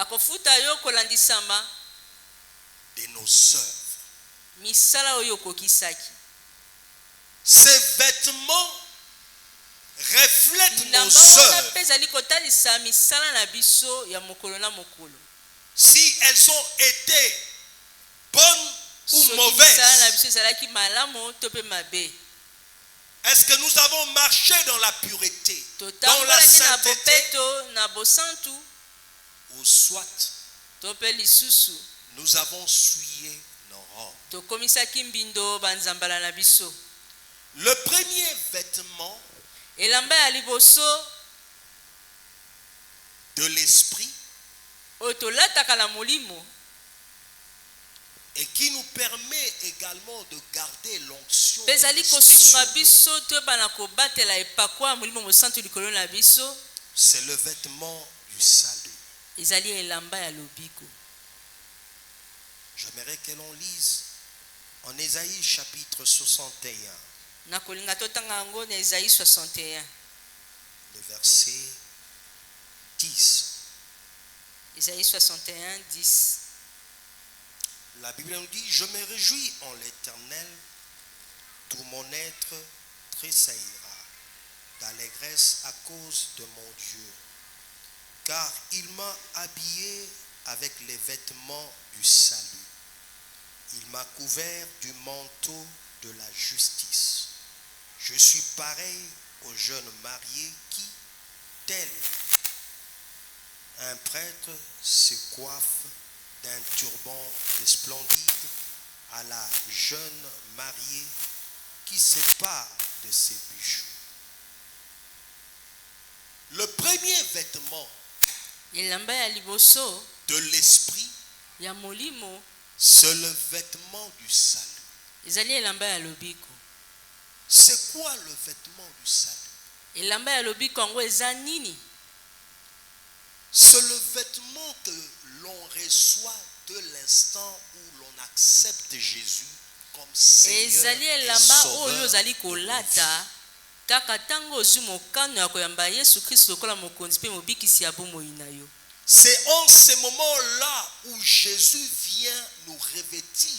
akofuta yo kolandisama de nos œuvres. misala oyo okokisaki. Ces vêtements reflètent nos bilamba wana œuvres. mpe ezali kotalisa misala na biso ya mokolo na mokolo. Si elles ont été bonnes ou soki misala na mauvaises, biso ezalaki malamu to mpe mabe, est-ce que nous avons marché dans la pureté, dans la totambolaki na sainteté, bopeto na bosantu ou soit to mpe lisusu nous avons souillé nos robes? tokomisaki mbindo banzambala na biso. Le premier vêtement elamba ya liboso de l'esprit oyo tolataka na molimo et qui nous permet également de garder l'onction mpe de ezali l'esprit kosunga sur nous, biso toyebana kobatela epakwa ya molimo mosantu likolo na biso, c'est le vêtement du salut. ezali elamba ya lobiko. J'aimerais que l'on lise en Ésaïe chapitre 61, nakolinga totanga yango na Esaïe 61 le verset 10. Esaïe 61 10. La Bible nous dit: je me réjouis en l'Éternel, tout mon être tressaillira d'allégresse à cause de mon Dieu, car il m'a habillé avec les vêtements du salut. Il m'a couvert du manteau de la justice. Je suis pareil aux jeunes mariés qui, tel un prêtre, se coiffe d'un turban splendide à la jeune mariée qui se pare de ses bijoux. Le premier vêtement elamba ya liboso de l'esprit, ya molimo c'est le vêtement du salut. ezali elamba ya lobiko. C'est quoi le vêtement du salut? elamba ya lobiko yango eza nini? C'est le vêtement que l'on reçoit de l'instant où l'on accepte Jésus comme Seigneur ezali et elamba oyo Sauveur. ozali kolata kaka ntango ozwi mokano ya koyamba Yesu Kristo lokola mokonzi mpe mobikisi ya bomoi na yo. C'est en ce moment-là où Jésus vient nous revêtir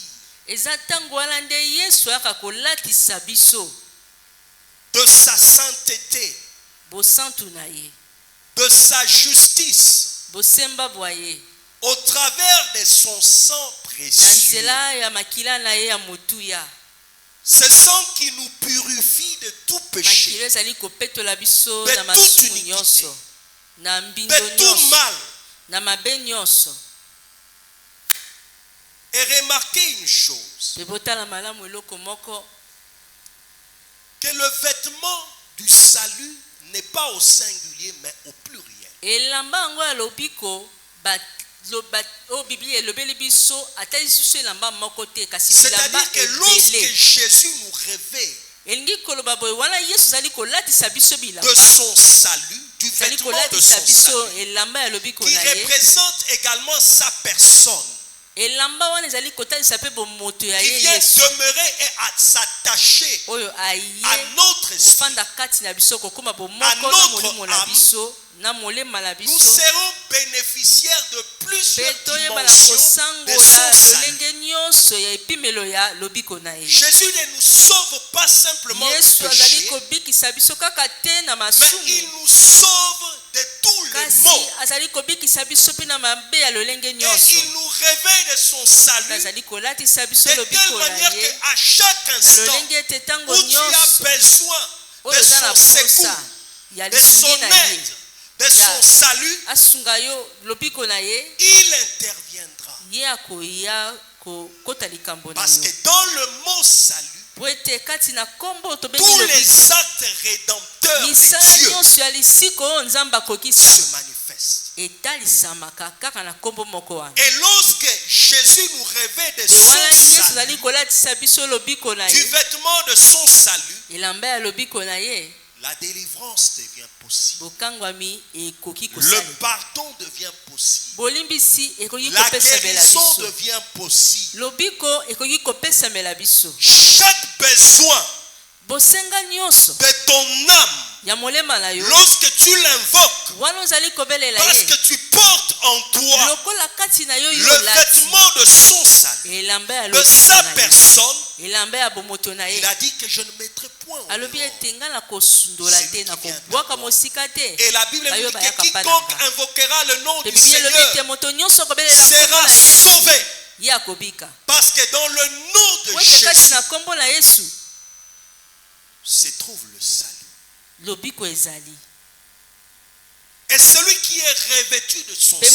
eza ntango wana nde Yesu ayaka kolatisa biso de sa sainteté, bosantu na ye, de sa justice, bosemba bwa ye, au travers de son sang na précieux. nzela ya makila na ye ya motuya. Ce sang qui nous purifie de tout péché, makila ezali kopetola biso de na toute masumu iniquité, nyonso, na mbindo de tout nyonso, mal. na mabe nyonso. Et remarquez une chose, Pe botala malamu eloko moko, que le vêtement du salut n'est pas au singulier mais au pluriel. elamba yango ya lobiko o Biblia elobeli biso atalisi biso elamba moko te kasi bilamba C'est-à-dire que lorsque ebele. Jésus nous révèle elingi koloba boye wana Yesu azali kolatisa biso bilamba, de son salut, du azali vêtement de kolatisa son biso salut, elamba ya lobiko qui na ye, représente également sa personne, elamba wana ezali kotalisa mpe bomoto ya qui ye vient Yesu demeurer et à s'attacher oyo à aye notre esprit. kofanda kati na biso kokoma À bomoko na notre molimo na âme. biso na molema na Nous biso, serons bénéficiaires de mpe plusieurs toyebana dimensions kosango de ya son salut. lolenge nyonso ya epimelo ya lobiko na ye. Jésus ne nous sauve pas simplement du Yesu azali péché, kobikisa biso kaka te na mais masumu, il nous sauve de tous les kasi maux. azali kobikisa biso mpe na mabe ya lolenge Et nyonso. il nous réveille de son salut azali kolatisa biso de telle lobiko na manière ye qu'à chaque na instant lolenge ete ntango où tu as nyonso besoin oyo de eza na son posa secours, ya de son lisungi na ye, aide, de son salut, asunga yo lobiko na ye, il interviendra. ye akoya kokota likambo na Parce yo. que dans le mot salut, Po ete kati na kombo tobengi tous lobiko, les actes rédempteurs misala de Dieu nyonso ya lisiko oyo Nzambe akokisa se manifestent. etalisamaka kaka na kombo moko wana. Et lorsque Jésus nous révèle de E son wana Yesu salut, azali kolatisa biso lobiko na du ye, vêtement de son salut, elamba ya lobiko na ye, la délivrance devient possible. bokangwami ekoki Le kosala, pardon devient possible. bolimbisi ekoki La kopesamela guérison biso, devient possible. lobiko ekoki kopesamela biso, Chaque besoin bosenga nyonso de ton âme, ya molema na yo lorsque tu l'invoques, wana ozali kobelela parce ye, que tu portes en toi le vêtement de son salut, de sa personne, il a dit que je ne mettrai point en dehors. Et la Bible dit que quiconque invoquera le nom du Seigneur sera sauvé. Parce que dans le nom de Jésus se trouve le salut. Et celui qui est revêtu de son salut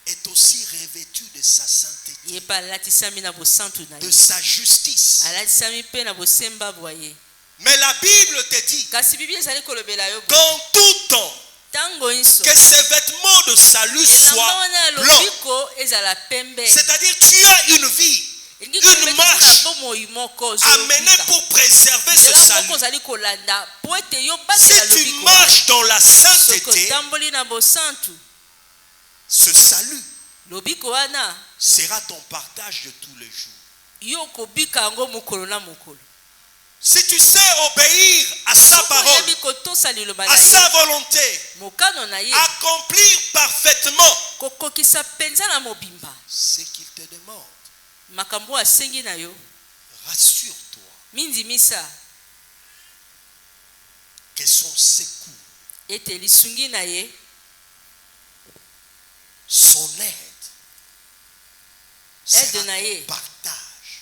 est aussi revêtu de sa sainteté, de sa justice. Mais la Bible te dit qu'en tout temps, que ces vêtements de salut soient blancs. C'est-à-dire tu as une vie, une marche à mener pour préserver ce salut. Si tu marches dans la sainteté, ce salut sera ton partage de tous les jours. Si tu sais obéir à sa parole, à sa volonté, accomplir parfaitement ce qu'il te demande, rassure-toi que son secours, son aide sera ton partage.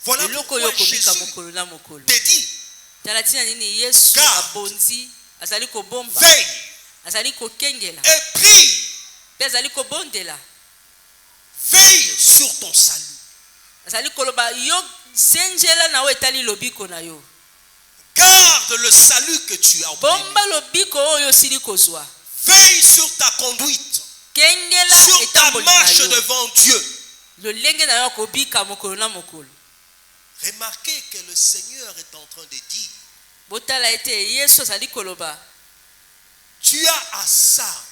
Voilà pourquoi Jésus te dit, veille et prie. Veille sur ton salut. Garde le salut que tu as obtenu. Veille sur ta conduite, sur ta marche devant Dieu. Remarquez que le Seigneur est en train de dire, tu as à Sardes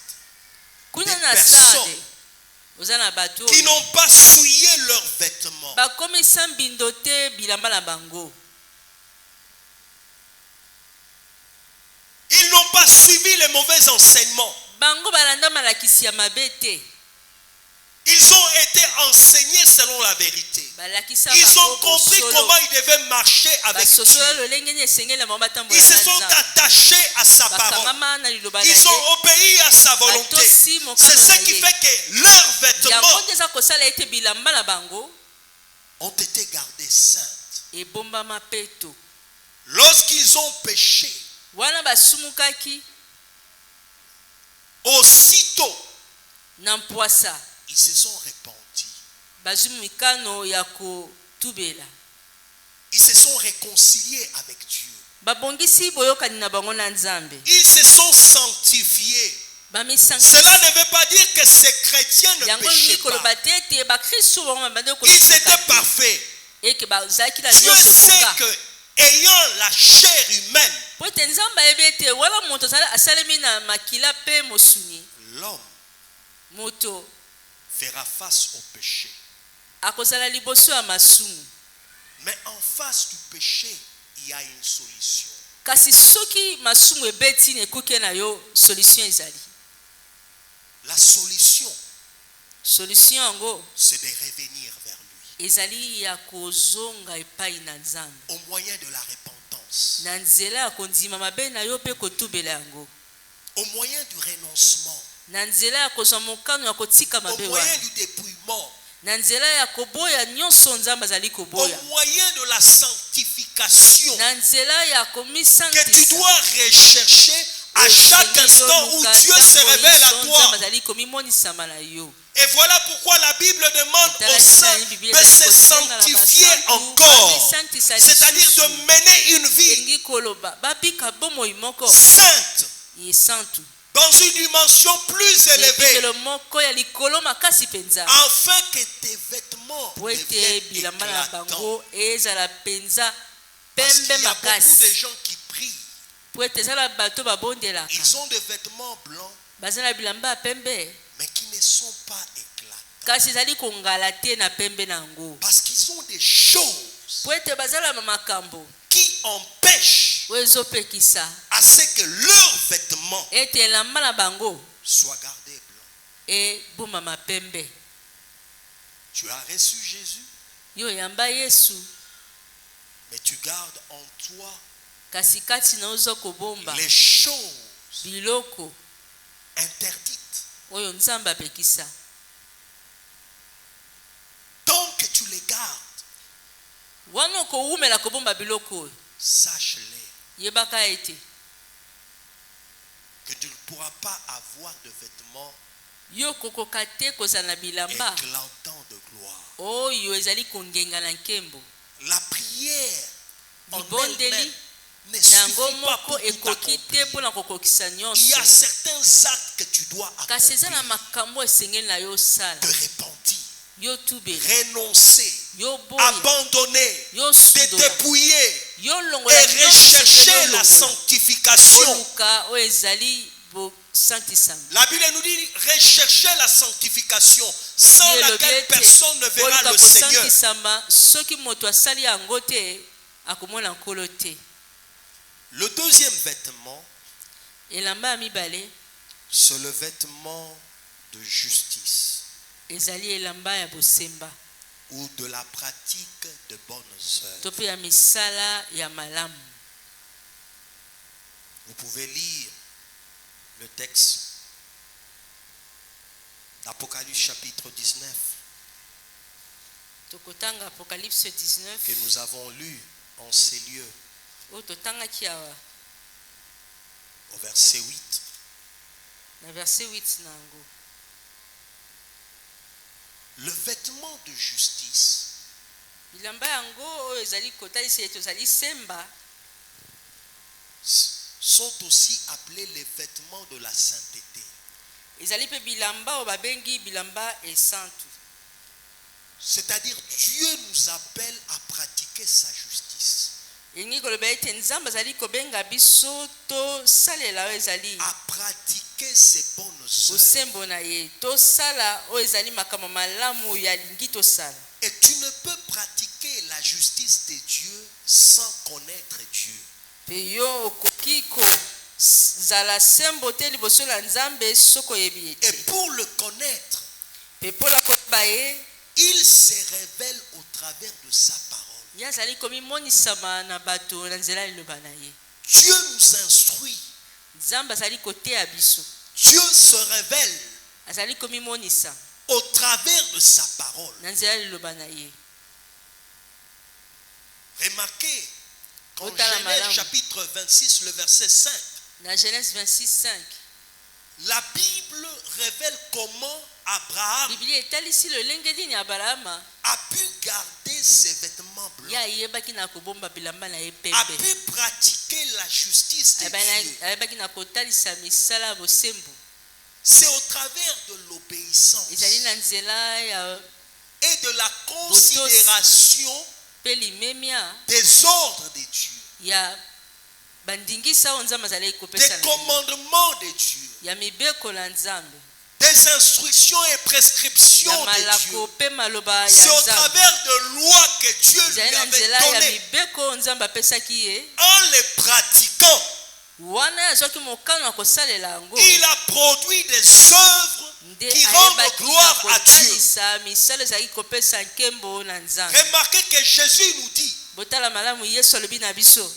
des personnes qui n'ont pas souillé leurs vêtements. Ils n'ont pas suivi les mauvais enseignements. Ils ont été enseignés selon la vérité. Ils ont compris comment ils devaient marcher avec Dieu. Ils se sont attachés à sa parole. Ils ont obéi à sa volonté. C'est ce qui fait que leurs vêtements ont été gardés saints. Lorsqu'ils ont péché, aussitôt ils se sont repentis. Ils se sont réconciliés avec Dieu. Ils se sont sanctifiés. Cela ne veut pas dire que ces chrétiens ne péchaient pas. Ils étaient parfaits. Dieu sait que, ayant la chair humaine, l'homme fera face au péché. Mais en face du péché, il y a une solution. La solution, c'est de revenir vers lui. Au moyen de la repentance. Au moyen du renoncement. Au moyen du dépouillement. Au moyen de la sanctification que tu dois rechercher à chaque instant où Dieu se révèle à toi. Et voilà pourquoi la Bible demande aux saints de se sanctifier encore, c'est-à-dire de mener une vie sainte, dans une dimension plus élevée, afin que tes vêtements deviennent éclatants. Parce qu'il y a beaucoup de gens qui prient. Ils ont des vêtements blancs, mais qui ne sont pas éclatants. Parce qu'ils ont des choses qui empêchent à ce que leur vêtement ete elamba na bango soit gardé blanc. ebomama pembe. Tu as reçu Jésus, Yo yamba Yesu mais tu gardes en toi kasi kati na ozo kobomba les choses biloko interdites. oyo Nzambe apekisa. Tant que tu les gardes, Wana okowumela kobomba biloko oyo, sache-les yebaka ete que tu ne pourras pas avoir de vêtements yo kokoka te kozala na bilamba éclatants de gloire. oyo ezali kongenga na nkembo. La prière en Libondeli elle-même ne nango suffit pas moko pour tout ekoki te accomplir. mpona kokokisa Il y nyonso, a certains actes que tu dois kasi eza na accomplir. makambo esengeli na yo osala. Te repentir, Yo tubela, renoncer, yo boya, abandonner, yo te sudola, dépouiller yo et longola nyonso rechercher esengeli la olongola. sanctification. Oluka oyo ezali bosantisama. La Bible nous dit rechercher la sanctification sans laquelle personne ne verra le Seigneur. Kosantisama soki moto asali yango te akomona nkolo te. Le deuxième vêtement, Elamba ya mibale c'est le vêtement de justice ezali elamba ya bosemba ou de la pratique de bonnes œuvres. to pe ya misala ya malamu. Vous pouvez lire le texte d'Apocalypse chapitre 19 Tokotanga Apocalypse 19 que nous avons lu en ces lieux oyo totangaki awa au verset 8. na verset 8 na yango. Le vêtement de justice Bilamba yango oyo ezali kotalisa ete ozali semba sont aussi appelés les vêtements de la sainteté. ezali mpe bilamba oyo babengi bilamba esantu. C'est-à-dire Dieu nous appelle à pratiquer sa justice, elingi koloba ete Nzambe azali kobenga biso tosalela oyo ezali à pratiquer ses bonnes œuvres. bosembo na ye, tosala oyo ezali makambo malamu ya lingi tosala. Et tu ne peux pratiquer la justice de Dieu sans connaître Dieu. Pe yo okoki kozala sembo te liboso na Nzambe soki oyebi Et ete. pour le connaître, Pe mpona koyeba ye, il se révèle au travers de sa parole. ye azali komimonisama na bato na nzela ya liloba na ye. Dieu nous instruit. Nzambe azali koteya biso, Dieu se révèle azali komimonisa au travers de sa parole. na nzela ya liloba na ye. Remarquez qu'en Otala Genèse malamu. chapitre 26, le verset 5, Na Genèse 26:5 la Bible révèle comment Abraham Biblia etalisi lolenge nini Abrahama a pu garder ses vêtements ye blancs, ayebaki na kobomba bilamba na ye a pembe, pu pratiquer la justice de Dieu. ayebaki na kotalisa misala ya bosembo. C'est au travers de l'obéissance Ezali na nzela ya et de la considération mpe limemia des ordres de Dieu, ya bandingisa oyo Nzambe azali des kopesa na commandements de Dieu, ya mibeko na Nzambe, des instructions et ya prescriptions de malako Dieu. mpe maloba C'est ya au Nzambe. travers de lois que Dieu lui Ezali na avait nzela ya données. mibeko oyo Nzambe apesaki ye, En les pratiquant, wana azwaki mokano ya kosalela yango il a produit des œuvres nde qui rendent ayebaki na gloire à Dieu. kotalisa misala ezalaki kopesa nkembo na Nzambe. Remarquez que Jésus nous dit Botala malamu Yesu alobi na biso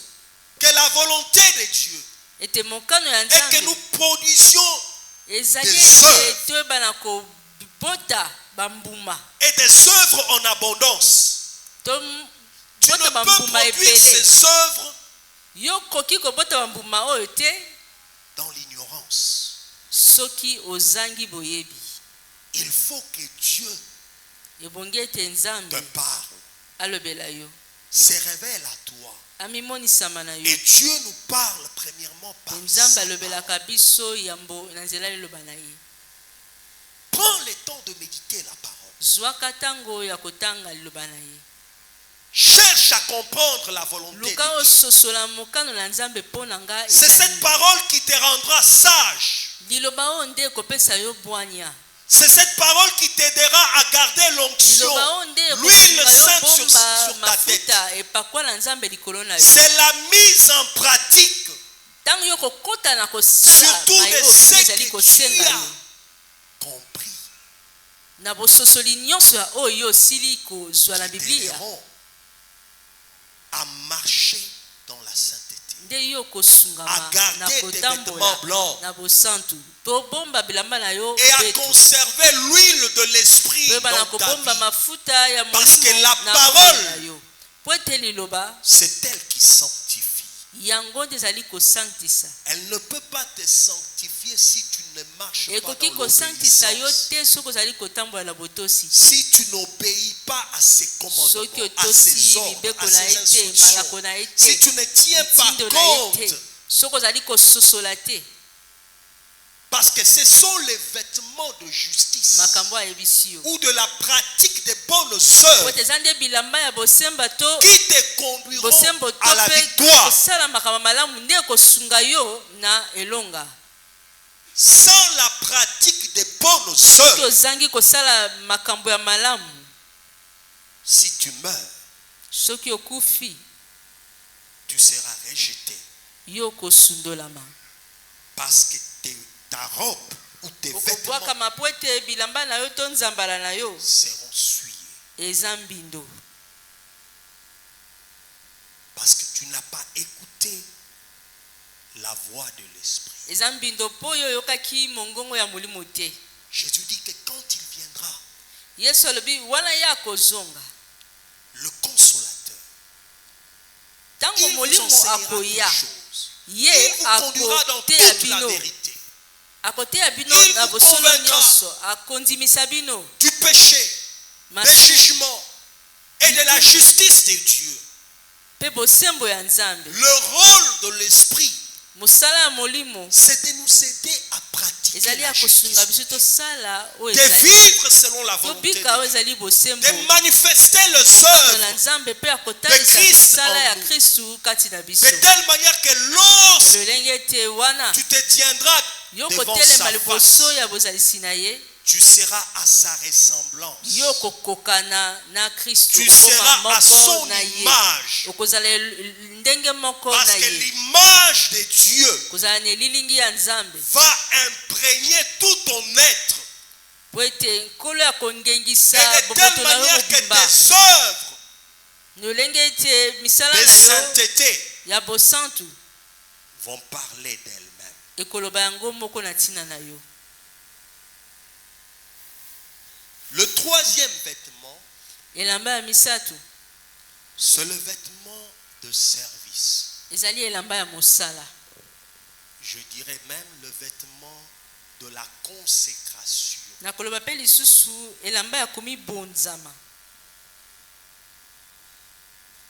que la volonté de Dieu ete mokano ya est que Nzambe nous produisions ezali des ete œuvres. toyebana kobota bambuma, et des œuvres en abondance. Tu ne bota peux bambuma produire ebele. ces œuvres Yo koki kobota bambuma oyo te dans l'ignorance. soki ozangi boyebi. Il faut que Dieu Ebongi ete te Nzambe parle, alobela yo, se révèle à toi. amimonisama na yo. Et Dieu nous parle premièrement par Nzambe sa alobelaka parole. biso yambo na nzela liloba na ye. Prends le temps de méditer la parole. Zwaka tango ya kotanga liloba na ye. Cherche à comprendre la volonté de Luka Dieu. ososola mokano na Nzambe mpo na nga C'est ezali. cette parole qui te rendra sage. Liloba oyo nde ekopesa yo bwanya. C'est cette parole qui t'aidera à garder l'onction, Liloba oyo nde l'huile ekosunga yo sainte sur bomba ta tête. mafuta epakwa na Nzambe likolo na yo. C'est la mise en pratique Tango yo kokota na kosala surtout de mayo ce ezali que tu kosenga as yo. compris. Na bososoli nyonso ya oyo osili kozwa na Qui Biblia t'aideront à marcher dans la sainteté, nde yo à kosungama na garder tes vêtements kotambola blancs na bosantu tobomba bilamba na yo et à peto. conserver l'huile de l'esprit Toyeba na dans ta kobomba vie. mafuta ya Parce que molimo la na parole, bomoi na yo po ete liloba c'est elle qui sanctifie. yango nde ezali kosantisa. Elle ne peut pas te sanctifier si tu ne marches pas Ekoki dans kosantisa yo l'obéissance. te soki ozali kotambola na botosi. Si tu n'obéis pas à ses Soki commandements, à ses otosi ordres, mibeko à na ses ye te instructions, malako na ye si te tu ne tiens pas mitindo na ye te compte, soki ozali kososola te parce que ce sont les vêtements de justice makambo ayebisi yo ou de la pratique des bonnes po œuvres ete eza nde bilamba ya bosemba to qui te conduiront bosembo to à la mpe victoire. kosala makambo malamu nde kosunga yo na elonga. Sans la pratique des bonnes soki œuvres, ozangi kosala makambo ya malamu, si tu meurs, soki okufi tu seras rejeté yo kosundolama. parce que ta robe ou tes vêtements okobwakama po ete bilamba na yo to nzambala na yo seront souillés. eza mbindo. Parce que tu n'as pas écouté la voix de l'esprit. eza mbindo po oyo oyokaki mongongo ya molimo te. Jésus dit que quand il viendra, yesu alobi wana ye akozonga le consolateur, ntango il vous molimo enseignera akoya toutes choses. ye Il vous conduira dans akoteya toute la bino vérité. akoteya bino Il na vous bosolo convaincra nyonso akondimisa bino Du péché, des masumu jugements et de la justice de Dieu. mpe bosembo ya nzambe. Le rôle de l'esprit, mosala ya molimo c'est de nous aider à pratiquer ezali la ya kosunga justice, biso tosala oyo de ezali vivre selon la volonté de tobika oyo Dieu, ezali bosembo de manifester les kosola œuvres nzambe mpe ya kotalisa Christ misala en ya nous. kristu kati na biso de telle manière que lorsque lolenge ete wana tu te tiendras yo devant kotelema sa liboso face, ya bozalisi na ye tu seras à sa ressemblance. yo kokokana na kristu Tu okoma seras à moko son na ye image. okozala ndenge moko Parce na que ye l'image de Dieu kozala na elilingi ya nzambe va imprégner tout ton être. po ete nkolo ya kongengisa Et de telle bomoto na yo manière que mobimba tes œuvres lolenge ete misala de na yo sainteté ya bosantu vont parler d'elles-mêmes. ekoloba yango moko na ntina na yo. Le troisième vêtement, elamba ya misato c'est le vêtement de service. ezali elamba ya mosala. Je dirais même le vêtement de la consécration. nakoloba mpe lisusu elamba ya komibonzama.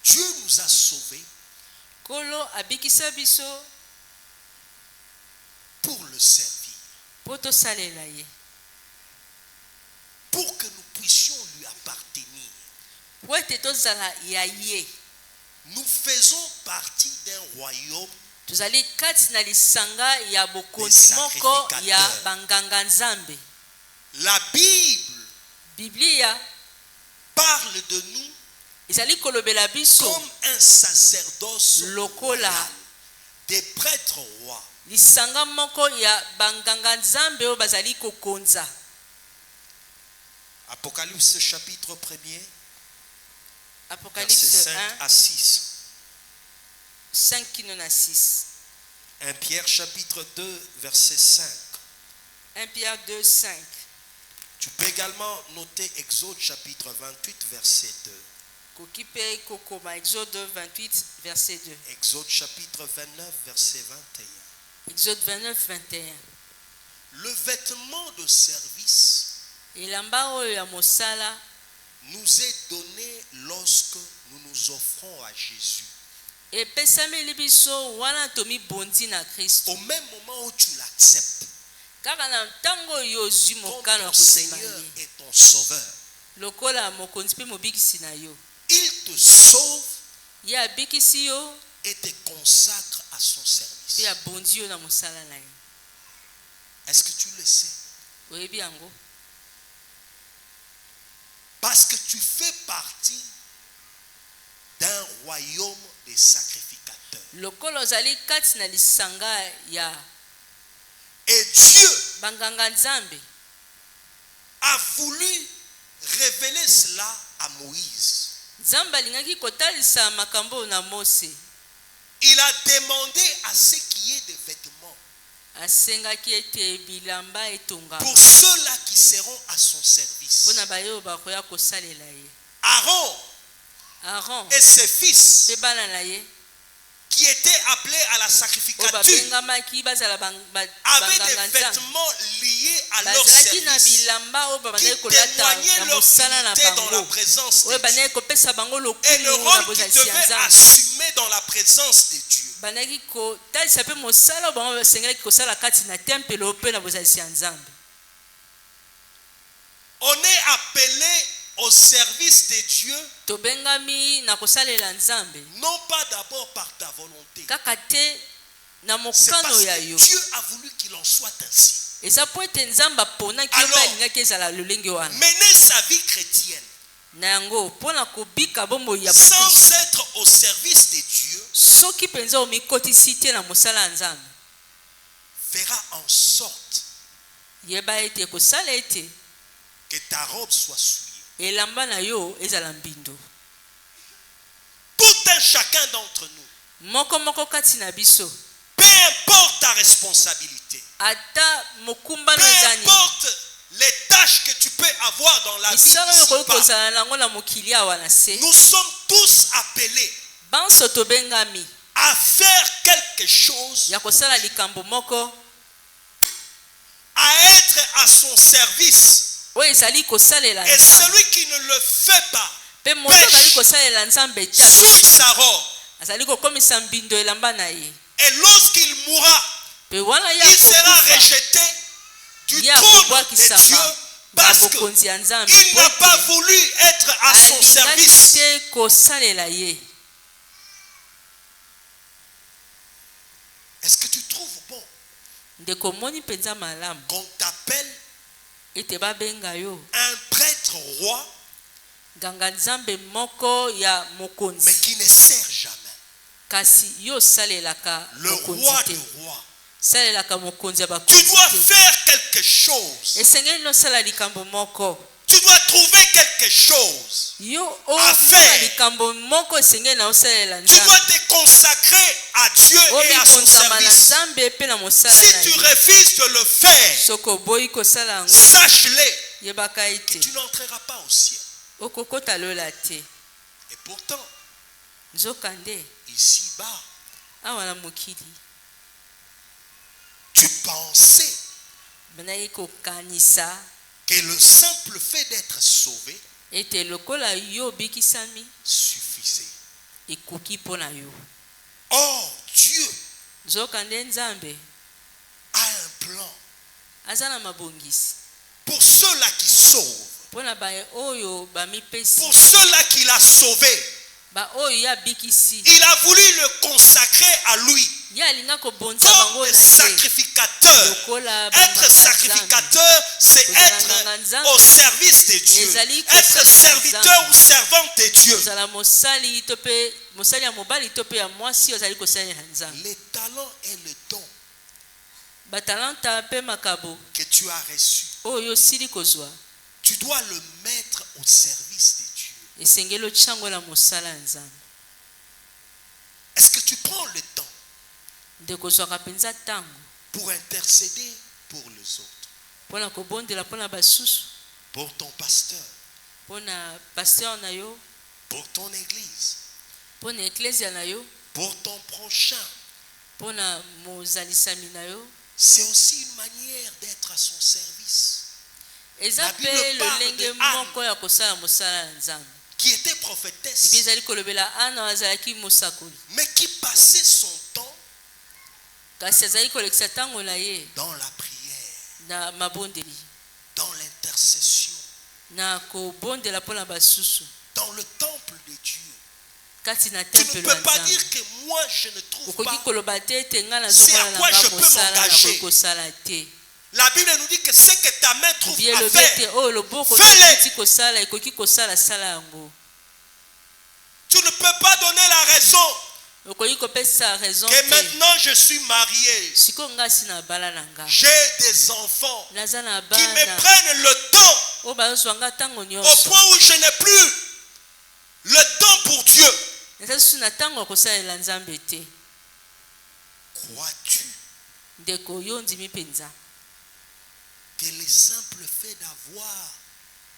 Dieu nous a sauvés nkolo abikisa biso pour le servir, mpo tosalela ye pour que nous puissions lui appartenir. po ete tozala ya ye. Nous faisons partie d'un royaume tozali kati na lisanga ya bokonzi moko ya banganga nzambe. La Bible biblia parle de nous ezali kolobela biso comme un sacerdoce lokola royal, des prêtres rois. lisanga moko ya banganga nzambe oyo bazali kokonza. Apocalypse chapitre 1er, Apocalypse versets 5 à 6. 5 kino na 6. 1 Pierre chapitre 2, verset 5. 1 Pierre 2, 5. Tu peux également noter Exode chapitre 28, verset 2. Koki mpe kokoma Exode 28, verset 2. Exode chapitre 29, verset 21. Exode 29, 21. Le vêtement de service elamba oyo ya mosala nous est donné lorsque nous nous offrons à Jésus. epesameli biso wana tomibondi na kristo. Au même moment où tu l'acceptes kaka na ntango oyo ozwi comme mokano ya ton kosima Seigneur ye et ton Sauveur, lokola mokonzi mpe mobikisi na yo, il te sauve ye abikisi yo et te consacre à son service. mpe abondi yo na mosala na ye. Est-ce que tu le sais? oyebi yango Parce que tu fais partie d'un royaume des sacrificateurs. lokolo ozali kati na lisanga ya Et Dieu banganga nzambe a voulu révéler cela à Moïse. nzambe alingaki kotalisa makambo na Mose. Il a demandé à ce qu'il y ait des vêtements asengaki ete bilamba etonga pour ceux-là qui seront à son service. mpona bayo bakoya kosalela ye. Aaron Aaron et ses fils mpe bana na ye qui étaient appelés à la oyo sacrificature babengamaki bazala avaient banganga des nzambe vêtements liés à leur bazalaki na service bilamba oyo qui babandaki kolata témoignaient na leur mosala na unité dans la bango présence de oyo Dieu bandaki kopesa bango et le lokumu na rôle qu'ils bozalisi ya devaient nzambe assumer dans la présence de Dieu. bandaki kotalisa mpe mosala oyo bango basengelaki kosala kati na tempelo mpe na bozalisi ya nzambe. On est appelé au service de Dieu, tobengami na kosalela nzambe non pas d'abord par ta volonté. kaka te na C'est parce mokano ya que yo Dieu a voulu qu'il en soit ainsi. eza po ete nzambe aponaki yo mpe Alors, alingaki ezala lolenge wana Mener sa vie chrétienne na yango mpona kobika bomoi ya sans bokristo être au service de Dieu soki mpenza omikotisi te na mosala ya nzambe fera en sorte yeba ete kosala ete que ta robe soit souillée. elamba na yo ezala mbindo. Tout un chacun d'entre nous, moko kati na biso peu importe ta responsabilité, ata mokumba peu na zani importe les tâches que tu peux avoir dans la vie misala oyo okoki ici-bas, kozala nango na mokili awa na se nous sommes tous appelés banso tobengami à faire quelque chose, ya kosala likambo moko à être à son service. oyo ezali kosalela Et nzambe celui qui ne le fait pas mpe moto azali kosalela nzambe te souille sa robe. azali kokomisa mbindo elamba na ye Et lorsqu'il mourra, mpe wana ye il sera akokufa rejeté du ye trône de akobwakisama Dieu na parce bokonzi ya nzambe qu'il n'a pas voulu être à son alingaki service. te kosalela ye. Est-ce que tu trouves bon ndeko omoni mpenza malamu qu'on t'appelle ete babenga yo un prêtre roi nganga nzambe moko ya mais mokonzi qui ne sert jamais? kasi yo osalelaka Le mokonzi roi te des rois. salelaka mokonzi ya Tu bakonzi dois te faire quelque chose. esengeli nosala likambo moko Tu dois trouver quelque chose. yo À omona faire. likambo moko esengeli na osalela Tu dois nzambe te consacrer à Dieu et à son omikonzama na service. nzambe mpe na mosala Si na tu ye refuses de le faire, soki oboyi kosala yango sache-le, yebaka ete tu n'entreras pas au ciel. okokota lola te. Et pourtant, nzokande ici-bas, awa na mokili tu pensais bandaki kokanisa que le simple fait d'être sauvé ete lokola yo obikisami suffisait. ekoki mpo na yo. Or, Dieu nzokande nzambe a un plan aza na mabongisi pour ceux-là qui sauvent, mpo na baoyo bamipesi pour ceux-là qu'il a sauvés. baoyo ye abikisi Il a voulu le consacrer à lui ye alinga kobonza comme bango le na ye sacrificateur. lokola Être sacrificateur, c'est être au service de Dieu. Être serviteur ou servante de Dieu. ozala mosali to mpe mosali ya mobali to mpe ya mwasi ozali kosalela nzambe. Les talents et le don batalanta mpe makabo que tu as reçus, oyo osili kozwa tu dois le mettre au service de Dieu. esengeli otyango na mosala ya nzambe. Est-ce que tu prends le temps ndeko ozwaka mpenza ntango pour intercéder pour les autres, mpo na kobondela mpo na basusu, pour ton pasteur, mpo na paster na yo, pour ton église, mpo na eklesia na yo, pour ton prochain? mpo na mozalisami na yo? C'est aussi une manière d'être à son service. eza La mpe Bible parle lolenge de Anne. moko ya kosala mosala ya nzambe. Qui était bibi prophétesse, ezali kolobela ana azalaki mosakoli mais qui passait son temps kasi azali kolekisa ntango na ye dans la prière, na mabondeli, dans l'intercession, na kobondela mpo na basusu dans le temple de Dieu. kati na Tu ne tempelo ya peux pas nzambe. dire que moi je ne trouve okoki pas. koloba te ete ngai C'est à nazomona na quoi je nga peux mosala m'engager. nakoki kosala te. La Bible nous dit que ce que ta main trouve bibi à elobi ete faire, oyo loboko fais-le. ekiti kosala ekoki kosala sala yango. tu ne peux pas donner la raison Que maintenant je suis marié. J'ai des enfants qui me prennent le temps au point où je n'ai plus le temps pour Dieu. Crois-tu que le simple fait d'avoir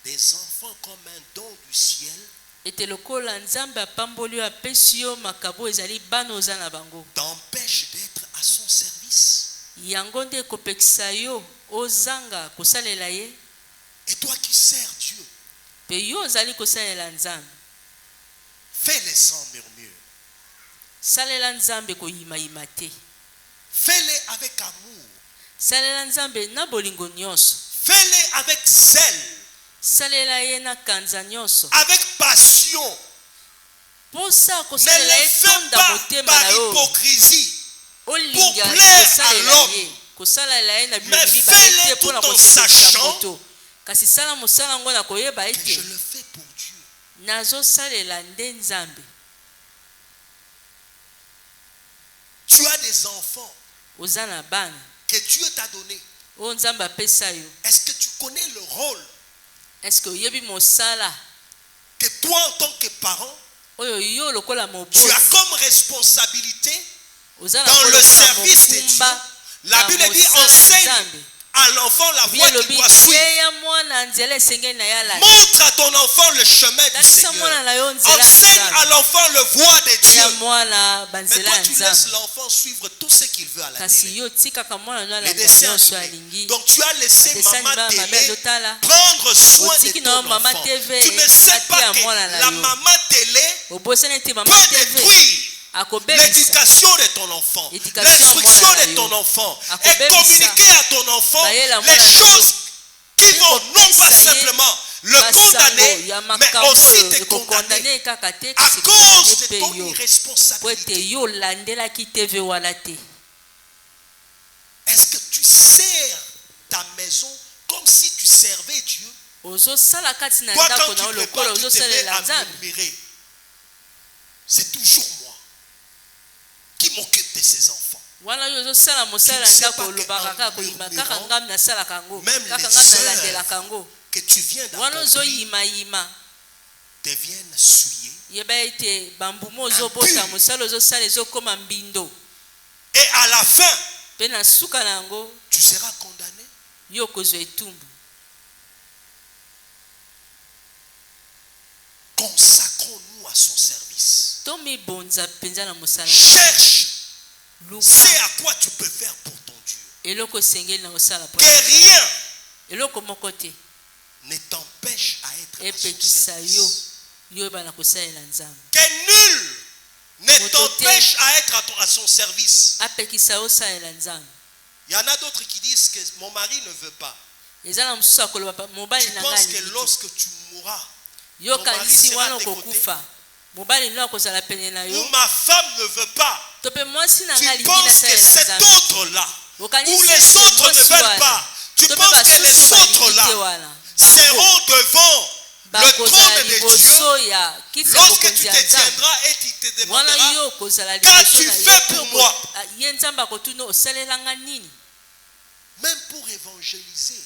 des enfants comme un don du ciel t'empêche d'être à son service? Et toi qui sers Dieu, fais-les sans murmure. Fais-les avec amour. Fais-les avec zèle. Avec passion. Ne les fais pas par hypocrisie pour plaire à l'homme, mais fais-les tout en sachant que je le fais pour Dieu. Tu as des enfants que Dieu t'a donné. Est-ce que tu connais le rôle que toi en tant que parent tu as comme responsabilité dans le service de Dieu? La Bible dit enseigne à l'enfant la voie qu'il doit suivre. Montre à ton enfant le chemin du Seigneur. Enseigne à l'enfant le voie de Dieu. Mais toi tu laisses l'enfant suivre tout ce qu'il veut à la télé, les dessins animés. Donc tu as laissé maman télé prendre soin de ton enfant. Tu ne sais pas que la maman télé peut détruire l'éducation de ton enfant, l'instruction de ton enfant, et communiquer à ton enfant les choses qui vont non pas simplement le condamner, mais aussi te condamner à cause de ton irresponsabilité. Est-ce que tu sers ta maison comme si tu servais Dieu? Toi, quand tu prépares, tu te mets à murmurer. C'est toujours moi qui m'occupe de ces enfants. Même les sœurs que tu viens d'accomplir deviennent souillées, et à la fin tu seras condamné. Consacrons-nous à son service. Cherche c'est à quoi tu peux faire pour ton Dieu. Que rien ne t'empêche à être à son service. Que nul ne t'empêche à être à son service. Il y en a d'autres qui disent que mon mari ne veut pas. Tu penses que lorsque tu mourras, ton mari sera à tes côtés? Ou ma femme ne veut pas. Tu penses que cet autre-là, ou les autres ne veulent pas, tu penses que les autres-là seront devant le trône de Dieu lorsque tu te tiendras et tu te demanderas, qu'as-tu fait pour moi? Même pour évangéliser,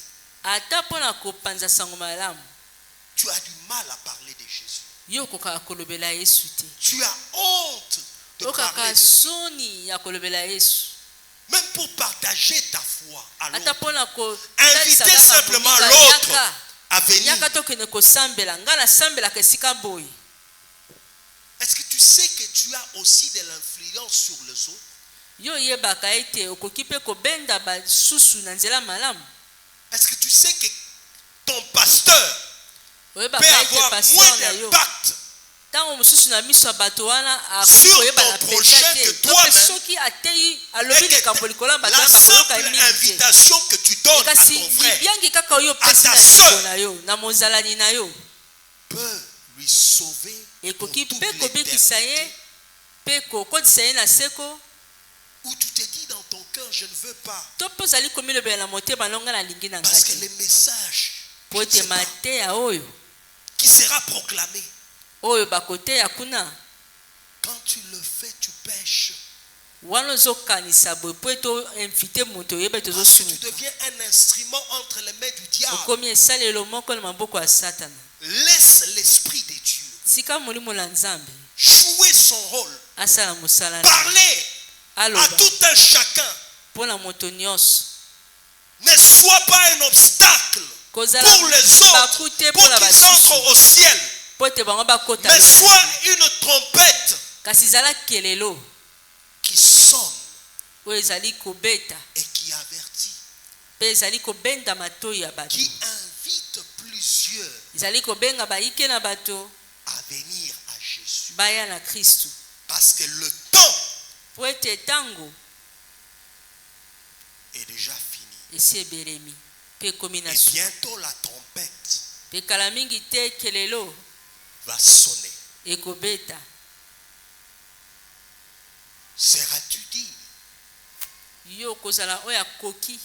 tu as du mal à parler de Jésus. Tu as honte de parler de lui. Même pour partager ta foi à l'autre, inviter simplement l'autre à venir. Est-ce que tu sais que tu as aussi de l'influence sur les autres? Est-ce que tu sais que ton pasteur peut avoir moins d'impact sur ton prochain que toi-même, et que la simple invitation que tu donnes à ton frère, à ta soeur, peut lui sauver pour toute l'éternité. Où tu te dis dans ton cœur, je ne veux pas, parce que le message qui sera proclamé Quand tu le fais, tu pêches. wana ozokanisa boye po eto invite moto oyeba Parce que tu tozosumuka deviens un instrument entre les mains du diable. okomi esalelo moko na maboko ya satana. Laisse l'esprit de Dieu sika molimo la nzambe jouer son rôle. asala mosala na ye. Parler à aloba tout un chacun. mpo na moto nyonso Ne sois pas un obstacle kozala pour les autres, baku te pour mpo na qu'ils entrent basusu au ciel. mpo ete bango bakota Mais na sois likolo. une trompette kasi ezala kelelo qui sonne oyo ezali kobeta et qui avertit, mpe ezali kobenda matoi ya bato qui invite plusieurs ezali kobenga bayike na bato à venir à Jésus. baya na kristu Parce que le temps po ete ntango est déjà fini. esi ebelemi mpe ekomi na Et suka bientôt la trompette mpe kala mingi te kelelo va sonner. ekobeta. Seras-tu digne Yo kozala oyo akoki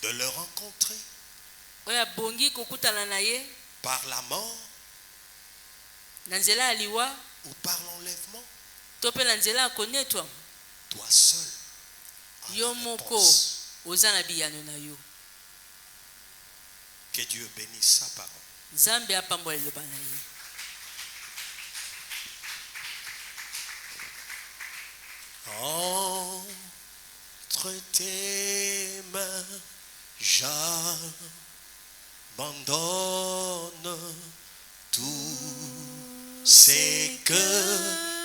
de le rencontrer oyo abongi kokutana na ye par la mort na nzela ya liwa ou par l'enlèvement? to mpe na nzela ya konetwa? Toi seul as Yo la moko réponse. oza na biyano na yo. Que Dieu bénisse sa parole. Nzambe apambola liloba na ye. Entre tes mains, j'abandonne tout ce que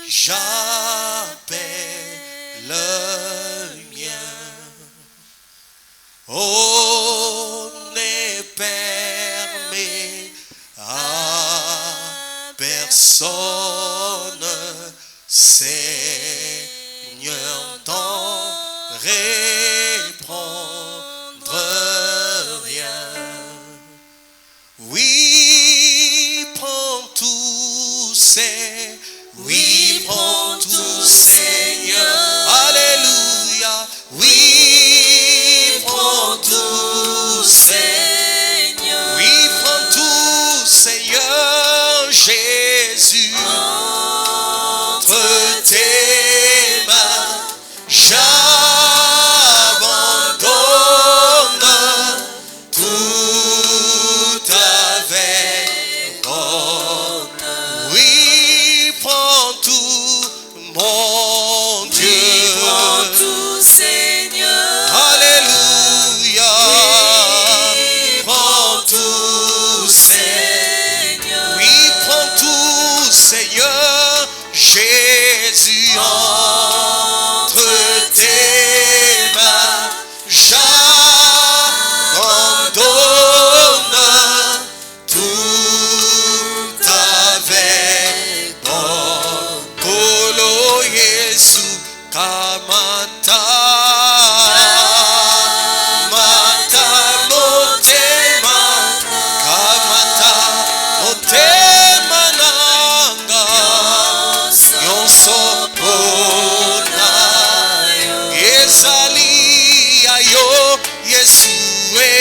j'appelle le mien. Oh, ne permets à personne, Seigneur, d'en répondre rien. Oui, prends tout, prends tout, Seigneur. Alléluia. Oui, prends tout, Seigneur. oui, prends tout, Seigneur Jésus. Entre tes mains, j'abandonne tout avec honneur. Oui, prends tout, mon Dieu. Prends tout, Seigneur. Alléluia. Prends tout, Seigneur. oui, prends tout, Seigneur Jésus. Entre tes mains, j'abandonne tout avec bon. Kolo Yesu kamata, mata motema, kamata motema nanga, yonso pona, ezali ayo Yesue,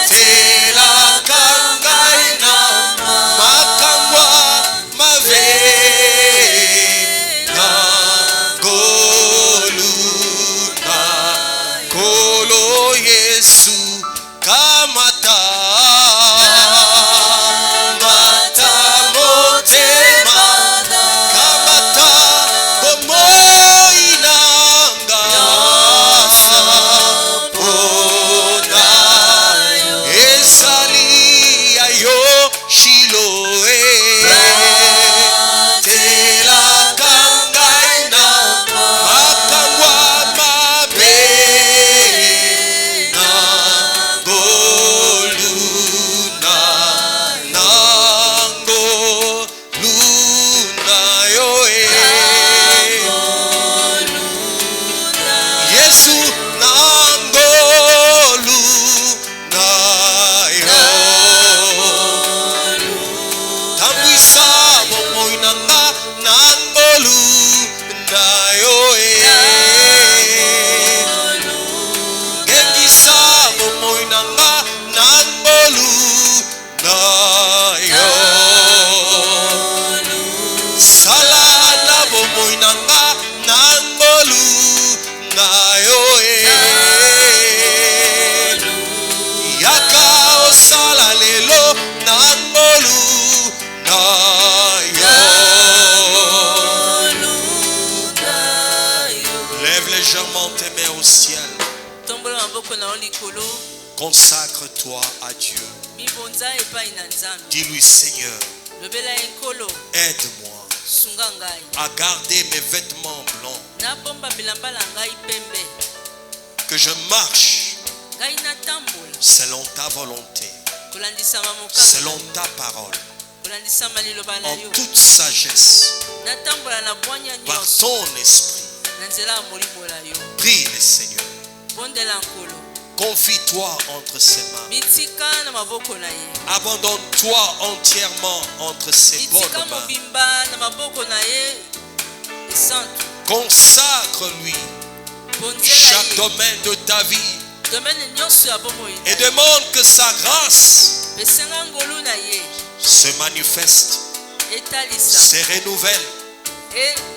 telaka ngai na makamwa mabe na goluna, kolo Yesu kamata, mata motema, kamata bomoi nanga, pona ezali ayo Shiloe, telaka ngai na makamwa mabe na goluna. Levant tes mains au ciel, tombola maboko na yo likolo, consacre-toi à Dieu. mibonza epai na Nzambe. Dis-lui, Seigneur, Lobela ye nkolo, aide-moi sunga ngai. à garder mes vêtements blancs, Nabomba bilamba na ngai pembe. que je marche Ngai natambola selon ta volonté, kolandisama mokano, selon ta parole, kolandisama liloba na en yo. toute sagesse, Natambola na bwanya par nyonso ton esprit. na nzela ya molimo na yo. Prie le Seigneur. Bondela nkolo, Confie-toi entre ses mains. mitika na maboko na ye. Abandonne-toi entièrement entre ses bonnes Mitika mains. mobimba na maboko na ye esantu. Consacre-lui Bonzela chaque ye domaine de ta vie domaine nyonso ya bomoi na et ye. demande que sa grâce Pesenga ngolu na ye se manifeste, etalisa se renouvelle.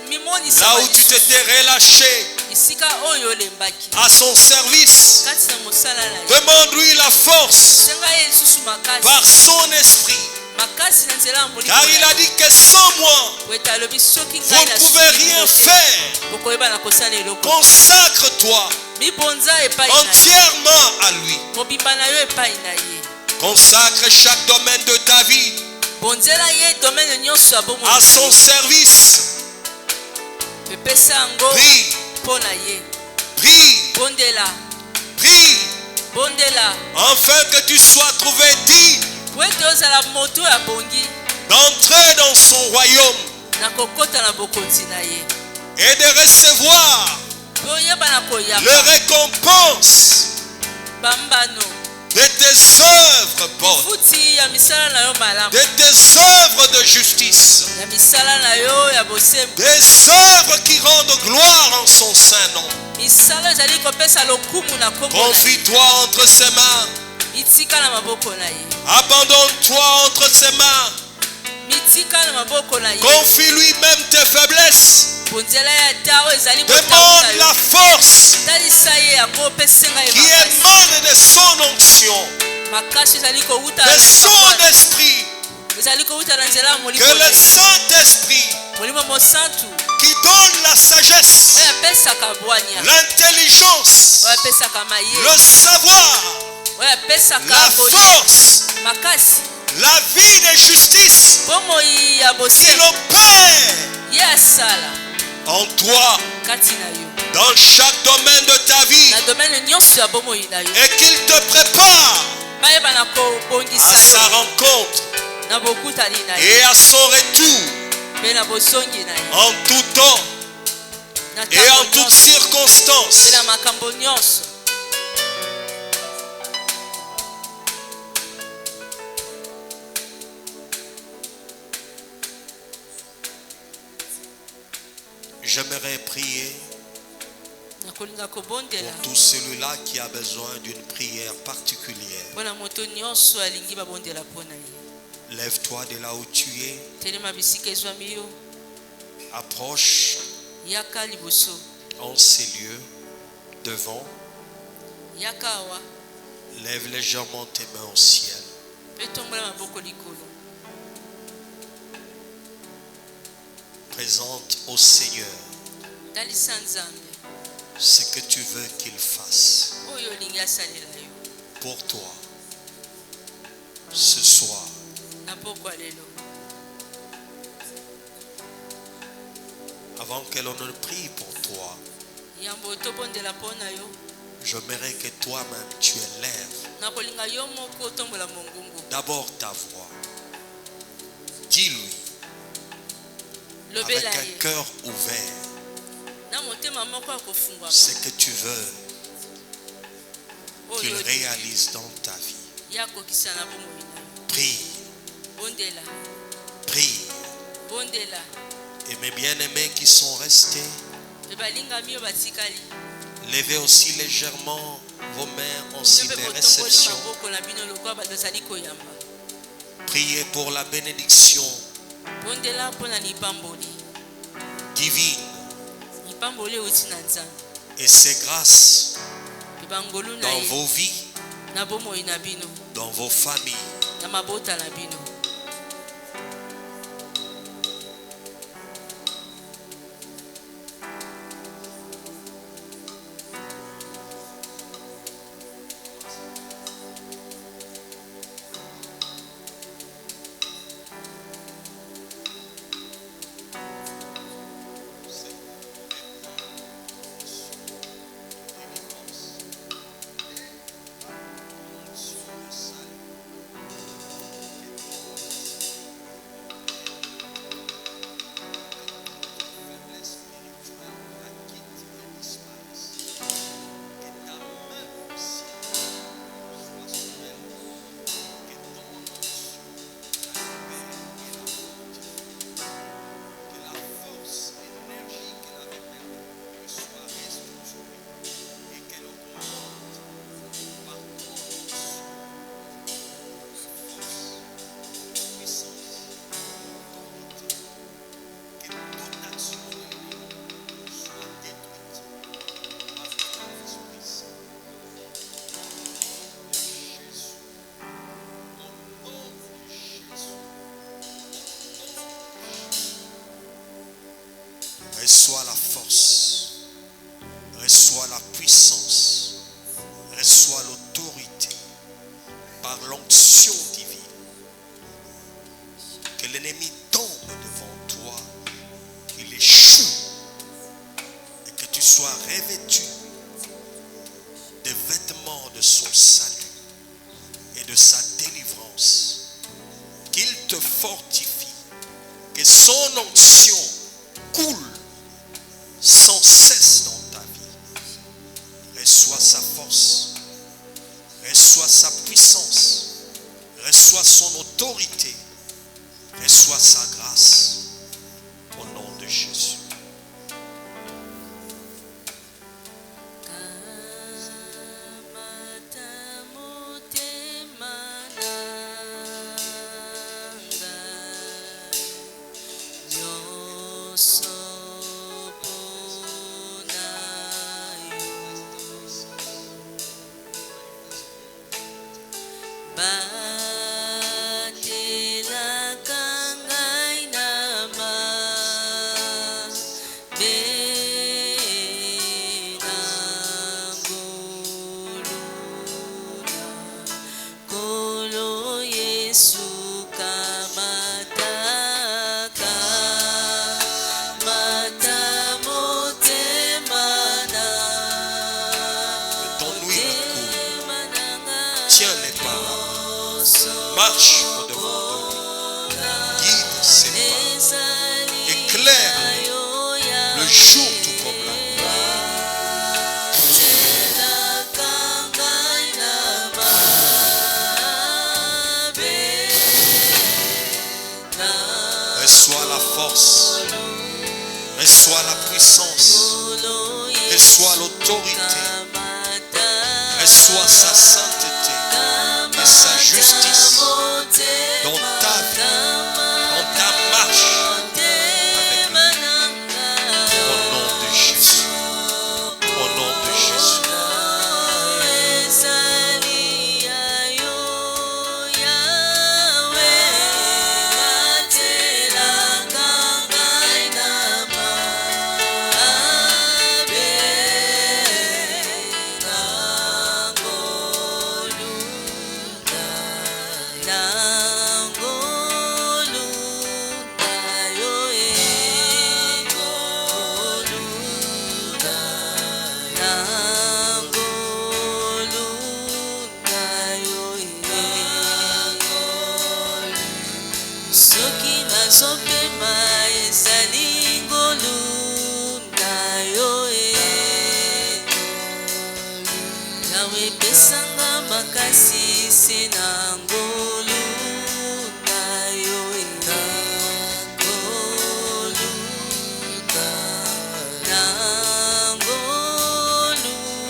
mimonisa Là où tu t'étais relâché esika oyo olembaki à son service, kati na mosala na ye. demande-lui la force Senga ye lisusu makasi par son esprit. makasi na nzela ya molimo Car na il ye. a dit que sans moi, Po ete alobi soki vous ngai ne na pouvez rien faire. bokoyeba na kosala eloko. Consacre-toi Mibonza epai na ye, entièrement à lui. mobimba na yo epai na ye. Consacre chaque domaine de ta vie Bonzela ye domaine nyonso ya bomoi à na son ye. service. Pepesa yango Prie, mpo na ye. prie, Bondela, prie, bondela afin que tu sois trouvé digne po ete ozala moto ya bongi d'entrer dans son royaume na kokota na bokonzi na ye. et de recevoir Po oyeba na le koyamba récompense bambano de tes œuvres bonnes, futi ya misala na yo malamu, de tes œuvres de justice, ya misala na yo ya bosembo, des œuvres qui rendent gloire en son saint nom. misala ezali kopesa lokumu na kombo na ye. Confie-toi entre ses mains, Mitika na maboko na ye, abandonne-toi entre ses mains, mitika na maboko na ye. confie-lui même tes faiblesses, Bonzela ya tao ezali botango na demande yo. la force Talisa ye yango opesenga ye qui makasi. émane de son onction, Makasi ezali kowuta de na son mapwana. esprit, Ezali kowuta na nzela ya que molimo na le ye. Saint-Esprit Molimo mosantu qui donne la sagesse, oyo apesaka bwanya, l'intelligence, oyo apesaka maye, le savoir, oyo apesaka la boni force, makasi, la vie de justice, bomoi ya qu'il bosembo opère ye asala en toi kati na yo dans chaque domaine de ta vie na domaine nyonso ya bomoi na yo. et qu'il te prépare Bayeba na à kobongisa sa yo rencontre na bokutani na ye et à son retour mpe na bosongi na ye en tout temps na et en ntango toutes nyonso mpe circonstances. na makambo nyonso. J'aimerais prier Nakolinga kobondela pour tout celui-là qui a besoin d'une prière particulière. mpona moto nyonso alingi babondela mpo na ye. Lève-toi de là où tu es, telema bisika ezwami yo, approche yaka liboso, en ces lieux, devant, yaka awa lève légèrement tes mains au ciel. mpe tombola maboko likolo. Présente au Seigneur Talisa Nzambe ce que tu veux qu'il fasse oyo olingi asalela yo pour toi ce soir. na pokwa lelo. Avant que l'on ne prie pour toi, Yambo tobondela mpo na yo, j'aimerais que toi-même tu élèves nakolinga yo moko otombola mongongo. d'abord ta voix. Dis-lui avec Lobela un ye cœur ouvert na motema moko ya kofungwama ce que tu veux qu'il oyo réalise dans ta vie. ya kokisa na bomoi na yo. Prie, Bondela, prie. bondela Et mes bien-aimés qui sont restés, mpe balingami oyo batikali levez aussi légèrement vos mains en yo signe mpe de botomboli réception. maboko na bino lokola bato bazali koyamba. Priez pour la bénédiction Bondela mpo na lipamboli, divine lipamboli euti na Nzambe et ses grâces mpe bangolu na dans ye vos vies, na bomoi na bino dans vos familles. na mabota na bino. Reçois la force, reçois la puissance, reçois l'autorité par l'onction divine. Que l'ennemi tombe devant toi, qu'il échoue et que tu sois revêtu des vêtements de son salut et de sa délivrance. Qu'il te fortifie, que son onction coule sans cesse dans ta vie. Reçois sa force, reçois sa puissance, reçois son autorité, reçois sa grâce au nom de Jésus. Marche au-devant de lui, guide ses pas, éclaire le jour tout comme la nuit. Reçois la force, reçois la puissance, reçois l'autorité, reçois sa sainteté et sa justice dans ta vie, dans ta marche avec lui. Au nom de Jésus. Au nom de Jésus.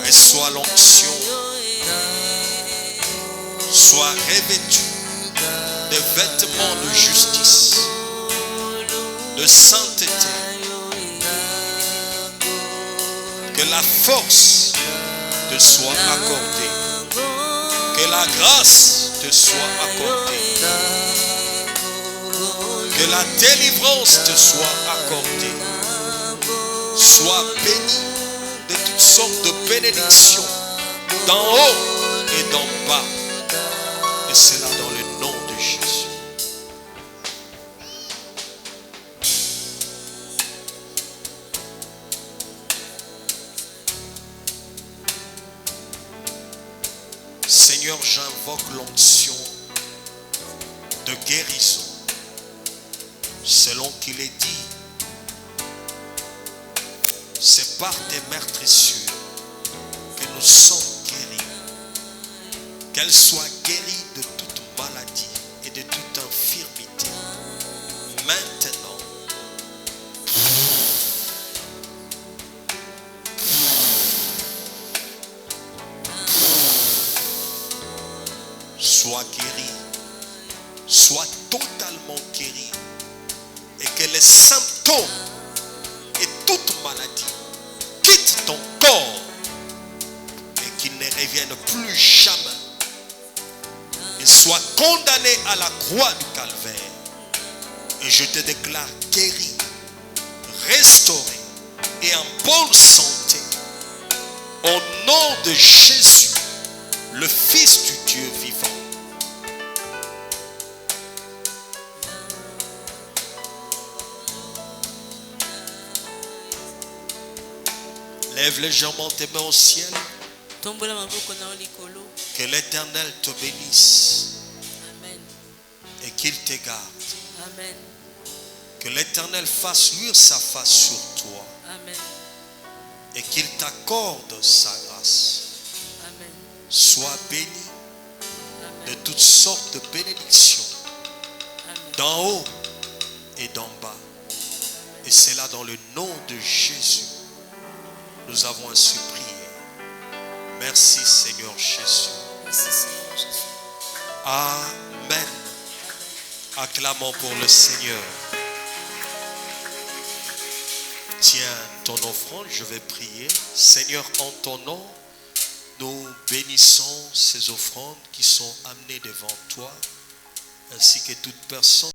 Reçois l'onction, sois revêtu de vêtements de justice, de sainteté. Que la force te soit accordée, que la grâce te soit accordée, que la délivrance te soit accordée. Sois béni de toutes sortes de bénédictions, d'en haut et d'en bas. Et cela dans le nom de Jésus. Seigneur, j'invoque l'onction de guérison, selon qu'il est dit. C'est par tes meurtrissures que nous sommes guéris. Qu'elle soit guérie de toute maladie et de toute infirmité. Maintenant. Sois guéri. Sois totalement guéri. Et que les symptômes et toute maladie quitte ton corps et qu'il ne revienne plus jamais et soit condamné à la croix du calvaire. Et je te déclare guéri, restauré et en bonne santé. Au nom de Jésus, le Fils du Dieu vivant. Lève légèrement tes mains au ciel. Que l'Éternel te bénisse. Amen. Et qu'il te garde. Amen. Que l'Éternel fasse luire sa face sur toi. Amen. Et qu'il t'accorde sa grâce. Amen. Sois béni de Amen. toutes sortes de bénédictions, Amen. d'en haut et d'en bas. Et c'est là dans le nom de Jésus, nous avons ainsi prié. Merci Seigneur Jésus. Merci Seigneur Jésus. Amen. Acclamons pour le Seigneur. Tiens ton offrande, je vais prier. Seigneur, en ton nom, nous bénissons ces offrandes qui sont amenées devant toi, ainsi que toute personne